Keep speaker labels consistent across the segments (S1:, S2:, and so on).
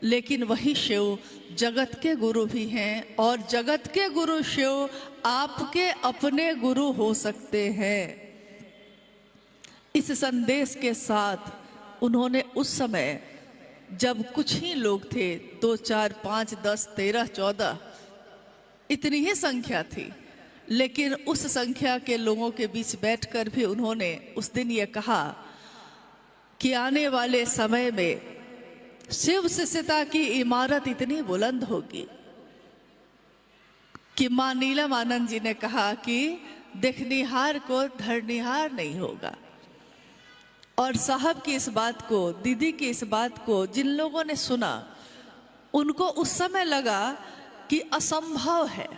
S1: लेकिन वही शिव जगत के गुरु भी हैं और जगत के गुरु शिव आपके अपने गुरु हो सकते हैं। इस संदेश के साथ उन्होंने उस समय जब कुछ ही लोग थे, 2, 4, 5, 10, 13, 14 इतनी ही संख्या थी, लेकिन उस संख्या के लोगों के बीच बैठकर भी उन्होंने उस दिन ये कहा कि आने वाले समय में शिव शिष्यता की इमारत इतनी बुलंद होगी कि मां नीलम आनंद जी ने कहा कि देखनिहार को धरनिहार नहीं होगा। और साहब की इस बात को, दीदी की इस बात को जिन लोगों ने सुना, उनको उस समय लगा कि असंभव है,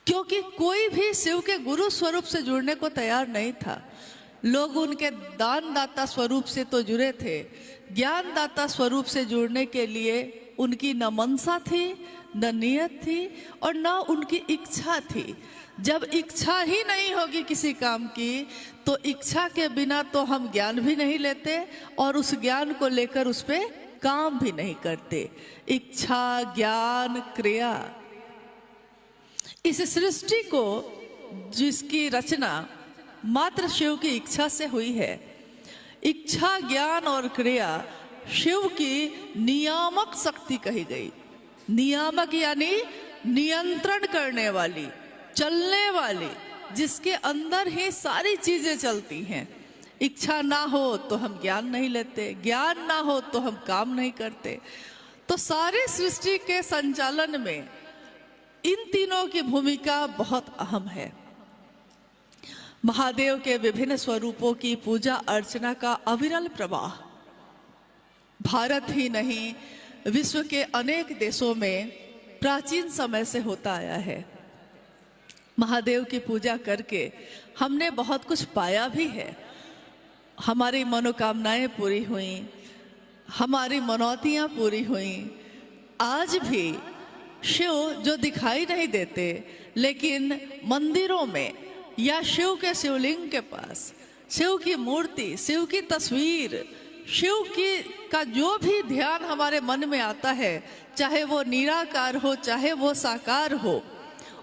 S1: क्योंकि कोई भी शिव के गुरु स्वरूप से जुड़ने को तैयार नहीं था। लोग उनके दानदाता स्वरूप से तो जुड़े थे, ज्ञानदाता स्वरूप से जुड़ने के लिए उनकी न मनसा थी, न नियत थी और न उनकी इच्छा थी। जब इच्छा ही नहीं होगी किसी काम की, तो इच्छा के बिना तो हम ज्ञान भी नहीं लेते और उस ज्ञान को लेकर उस पर काम भी नहीं करते। इच्छा, ज्ञान, क्रिया, इस सृष्टि को जिसकी रचना मात्र शिव की इच्छा से हुई है, इच्छा, ज्ञान और क्रिया शिव की नियामक शक्ति कही गई। नियामक यानी नियंत्रण करने वाली, चलने वाली, जिसके अंदर ही सारी चीजें चलती हैं। इच्छा ना हो तो हम ज्ञान नहीं लेते, ज्ञान ना हो तो हम काम नहीं करते। तो सारे सृष्टि के संचालन में इन तीनों की भूमिका बहुत अहम है। महादेव के विभिन्न स्वरूपों की पूजा अर्चना का अविरल प्रवाह भारत ही नहीं, विश्व के अनेक देशों में प्राचीन समय से होता आया है। महादेव की पूजा करके हमने बहुत कुछ पाया भी है। हमारी मनोकामनाएं पूरी हुई, हमारी मनौतियां पूरी हुई। आज भी शिव जो दिखाई नहीं देते, लेकिन मंदिरों में या शिव के शिवलिंग के पास शिव की मूर्ति, शिव की तस्वीर, शिव की का जो भी ध्यान हमारे मन में आता है, चाहे वो निराकार हो, चाहे वो साकार हो,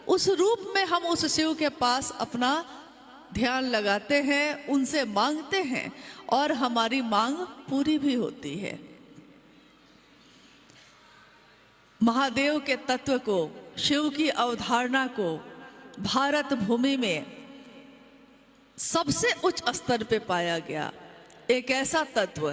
S1: उस रूप में हम उस शिव के पास अपना ध्यान लगाते हैं, उनसे मांगते हैं और हमारी मांग पूरी भी होती है। महादेव के तत्व को, शिव की अवधारणा को भारत भूमि में सबसे उच्च स्तर पे पाया गया। एक ऐसा तत्व